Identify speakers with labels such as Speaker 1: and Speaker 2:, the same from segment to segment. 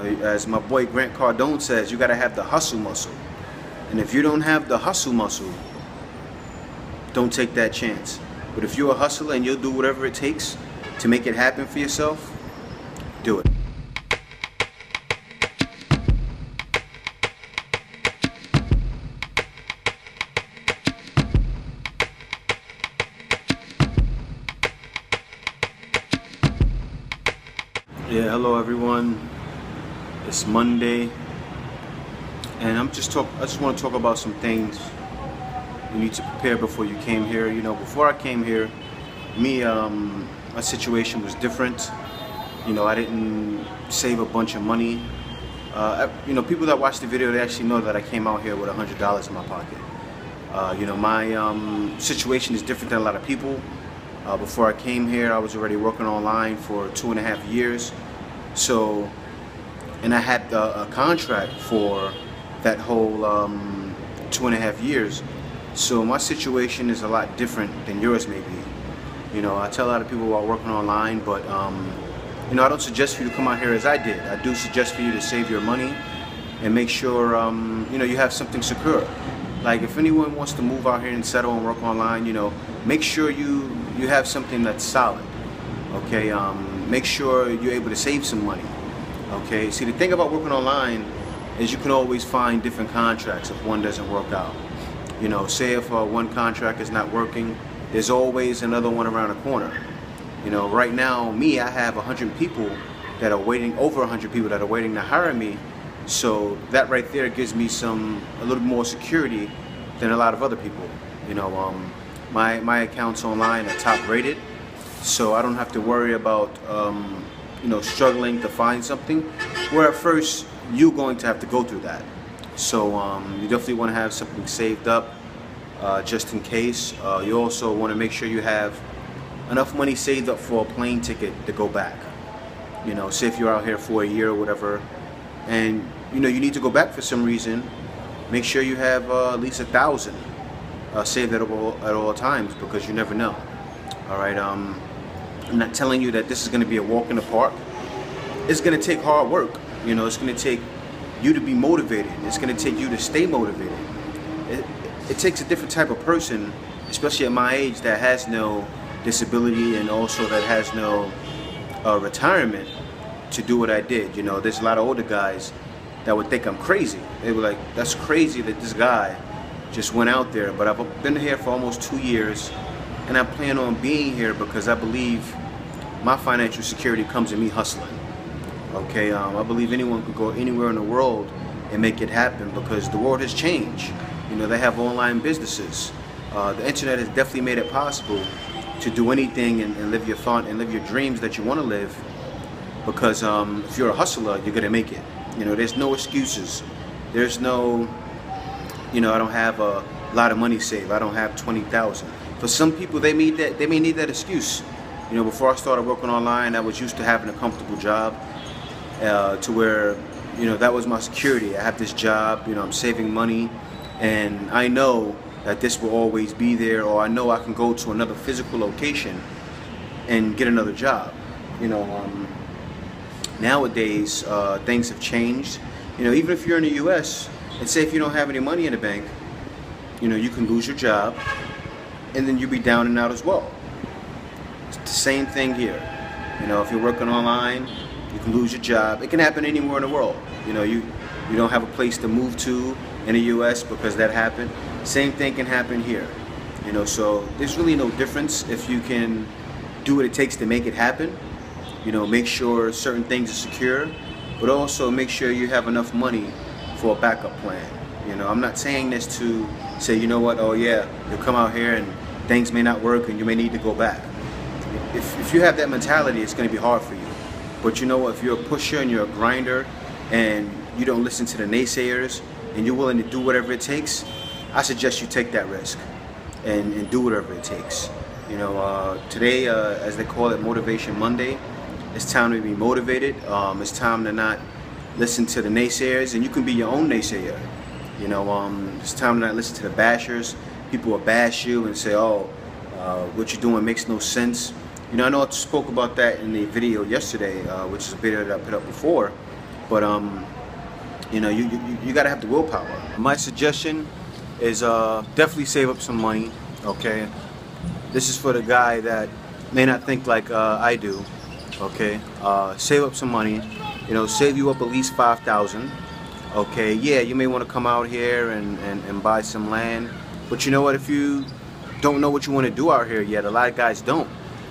Speaker 1: As my boy Grant Cardone says, you got to have the hustle muscle. And if you don't have the hustle muscle, don't take that chance. But if you're a hustler and you'll do whatever it takes to make it happen for yourself, do it. Yeah, hello everyone. It's Monday, and I just want to talk about some things you need to prepare before you came here. You know, before I came here, my situation was different. You know, I didn't save a bunch of money. You know, people that watch the video, they actually know that I came out here with $100 in my pocket. You know, my situation is different than a lot of people. Before I came here, I was already working online for 2.5 years. So, and I had a contract for that whole 2.5 years. So my situation is a lot different than yours may be. You know, I tell a lot of people while working online, but you know, I don't suggest for you to come out here as I did. I do suggest for you to save your money and make sure you know, you have something secure. Like if anyone wants to move out here and settle and work online, you know, make sure you have something that's solid. Okay, make sure you're able to save some money. Okay, see, the thing about working online is you can always find different contracts if one doesn't work out. You know, say if one contract is not working, there's always another one around the corner. You know, right now, I have 100 people that are waiting, over 100 people that are waiting to hire me. So that right there gives me a little more security than a lot of other people. You know, my accounts online are top rated, so I don't have to worry about you know, struggling to find something, where at first you're going to have to go through that. So you definitely want to have something saved up just in case. You also want to make sure you have enough money saved up for a plane ticket to go back. You know, say if you're out here for a year or whatever, and you know you need to go back for some reason, make sure you have at least 1,000 saved at all times, because you never know. All right. I'm not telling you that this is going to be a walk in the park. It's going to take hard work. You know, it's going to take you to be motivated. It's going to take you to stay motivated. It takes a different type of person, especially at my age, that has no disability and also that has no retirement, to do what I did. You know, there's a lot of older guys that would think I'm crazy. They were like, that's crazy that this guy just went out there. But I've been here for almost 2 years, and I plan on being here because I believe my financial security comes in me hustling. Okay, I believe anyone could go anywhere in the world and make it happen, because the world has changed. You know, they have online businesses. The internet has definitely made it possible to do anything and live your thought and live your dreams that you want to live, because if you're a hustler, you're gonna make it. You know, there's no excuses. There's no, you know, I don't have a lot of money saved, I don't have 20,000. For some people, they may need that excuse. You know, before I started working online, I was used to having a comfortable job, to where, you know, that was my security. I have this job, you know, I'm saving money, and I know that this will always be there, or I know I can go to another physical location and get another job. You know, nowadays things have changed. You know, even if you're in the U.S. and say if you don't have any money in the bank, you know, you can lose your job, and then you'll be down and out as well. It's the same thing here. You know, if you're working online, you can lose your job. It can happen anywhere in the world. You know, you don't have a place to move to in the U.S. because that happened. Same thing can happen here. You know, so there's really no difference if you can do what it takes to make it happen. You know, make sure certain things are secure, but also make sure you have enough money for a backup plan. You know, I'm not saying this to say, you know what, oh yeah, you'll come out here and things may not work and you may need to go back. If you have that mentality, it's going to be hard for you. But you know what, if you're a pusher and you're a grinder and you don't listen to the naysayers and you're willing to do whatever it takes, I suggest you take that risk and do whatever it takes. You know, today, as they call it, Motivation Monday, it's time to be motivated. It's time to not listen to the naysayers, and you can be your own naysayer. You know, it's time to not listen to the bashers. People will bash you and say, oh, what you're doing makes no sense. You know, I know I spoke about that in the video yesterday, which is a video that I put up before. But you know, you gotta have the willpower. My suggestion is definitely save up some money. Okay, this is for the guy that may not think like I do. Okay, save up some money. You know, save you up at least 5,000. Okay, yeah, you may want to come out here and buy some land, but you know what? If you don't know what you want to do out here yet, a lot of guys don't.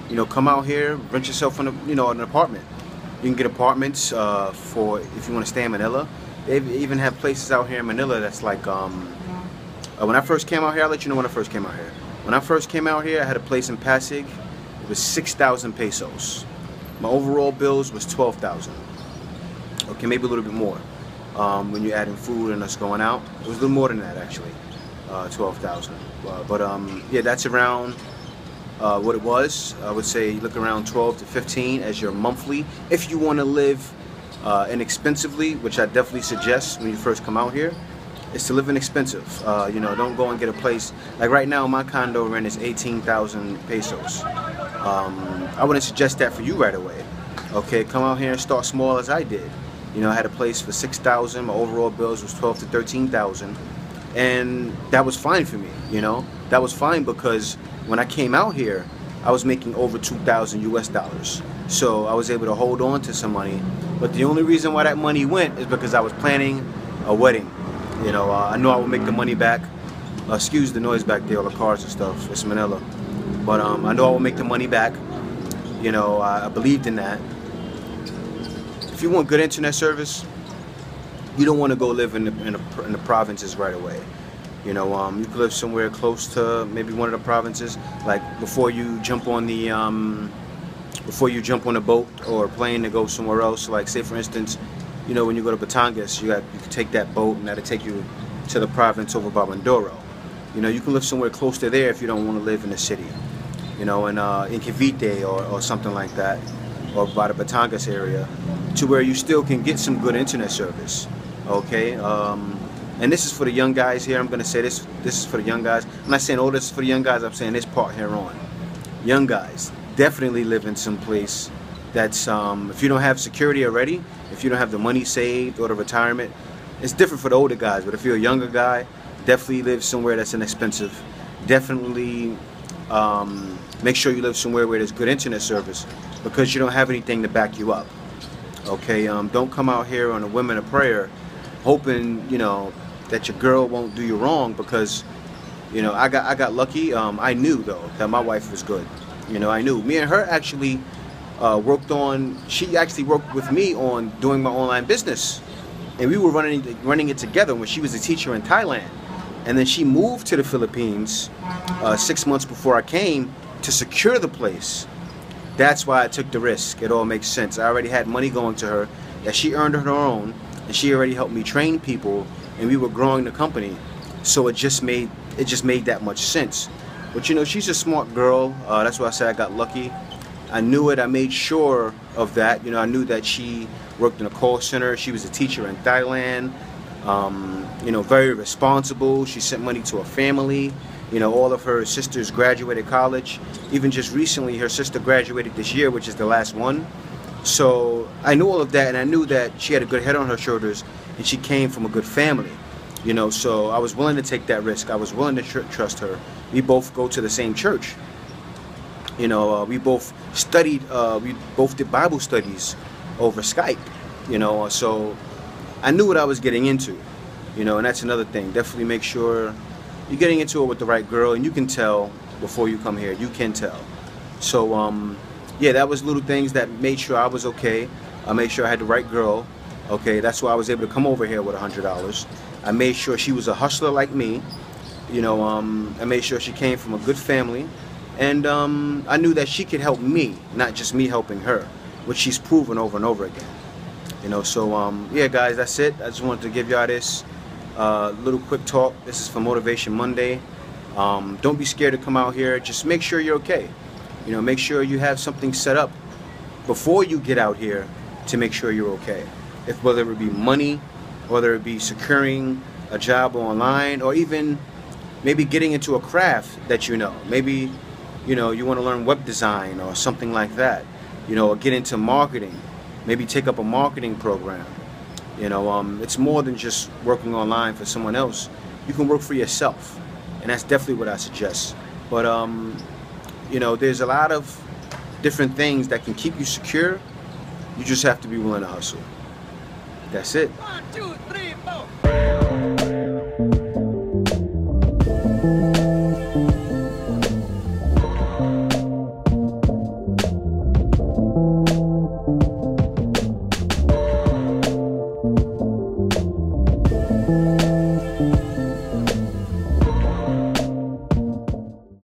Speaker 1: You know, come out here, rent yourself an apartment. You can get apartments for if you want to stay in Manila. They even have places out here in Manila that's like when I first came out here, I'll let you know when I first came out here. When I first came out here, I had a place in Pasig. It was 6,000 pesos. My overall bills was 12,000. Okay, maybe a little bit more. When you add in food and us going out, it was a little more than that actually, 12,000. But yeah, that's around what it was. I would say look around 12 to 15 as your monthly. If you want to live inexpensively, which I definitely suggest when you first come out here, is to live inexpensive. You know, don't go and get a place like right now. My condo rent is 18,000 pesos. I wouldn't suggest that for you right away. Okay, come out here and start small as I did. You know, I had a place for 6,000. My overall bills was 12 to 13,000, and that was fine for me. You know, that was fine because when I came out here, I was making over 2,000 US dollars. So I was able to hold on to some money. But the only reason why that money went is because I was planning a wedding. You know, I knew I would make the money back. Excuse the noise back there, all the cars and stuff. It's Manila. But I know I would make the money back. You know, I believed in that. If you want good internet service, you don't want to go live in the provinces right away. You know, you could live somewhere close to maybe one of the provinces. Like before you jump on the boat or plane to go somewhere else. Like say for instance, you know, when you go to Batangas, you can take that boat and that'll take you to the province over by Mindoro. You know, you can live somewhere close to there if you don't want to live in the city. You know, in Cavite or something like that, or by the Batangas area, to where you still can get some good internet service. Okay, and this is for the young guys here. I'm gonna say this is for the young guys. I'm not saying all this is for the young guys. I'm saying this part here on. Young guys, definitely live in some place that's if you don't have security already, if you don't have the money saved or the retirement, it's different for the older guys. But if you're a younger guy, definitely live somewhere that's inexpensive. Definitely make sure you live somewhere where there's good internet service, because you don't have anything to back you up. Okay, don't come out here on a whim and a prayer, hoping you know that your girl won't do you wrong. Because you know I got lucky. I knew though that my wife was good. You know, I knew. Me and her actually worked on. She actually worked with me on doing my online business, and we were running it together when she was a teacher in Thailand. And then she moved to the Philippines 6 months before I came to secure the place. That's why I took the risk. It all makes sense. I already had money going to her that she earned on her own, and she already helped me train people, and we were growing the company. So it just made that much sense. But you know, she's a smart girl. That's why I said I got lucky. I knew it. I made sure of that. You know, I knew that she worked in a call center. She was a teacher in Thailand. You know, very responsible. She sent money to her family. You know, all of her sisters graduated college. Even just recently, her sister graduated this year, which is the last one. So I knew all of that, and I knew that she had a good head on her shoulders, and she came from a good family. You know, so I was willing to take that risk. I was willing to trust her. We both go to the same church. You know, we both studied, we both did Bible studies over Skype. You know, so I knew what I was getting into. You know, and that's another thing. Definitely make sure you're getting into it with the right girl, and you can tell before you come here. You can tell. So, yeah, that was little things that made sure I was okay. I made sure I had the right girl. Okay, that's why I was able to come over here with $100. I made sure she was a hustler like me. You know, I made sure she came from a good family, and I knew that she could help me, not just me helping her, which she's proven over and over again. You know, so yeah, guys, that's it. I just wanted to give y'all this little quick talk. This is for Motivation Monday. Don't be scared to come out here. Just make sure you're okay. You know, make sure you have something set up before you get out here to make sure you're okay. If whether it be money, whether it be securing a job online, or even maybe getting into a craft that you know. Maybe, you know, you want to learn web design or something like that. You know, or get into marketing. Maybe take up a marketing program. You know, it's more than just working online for someone else. You can work for yourself, and that's definitely what I suggest. But you know, there's a lot of different things that can keep you secure. You just have to be willing to hustle. That's it.
Speaker 2: 1, 2, 3, 4.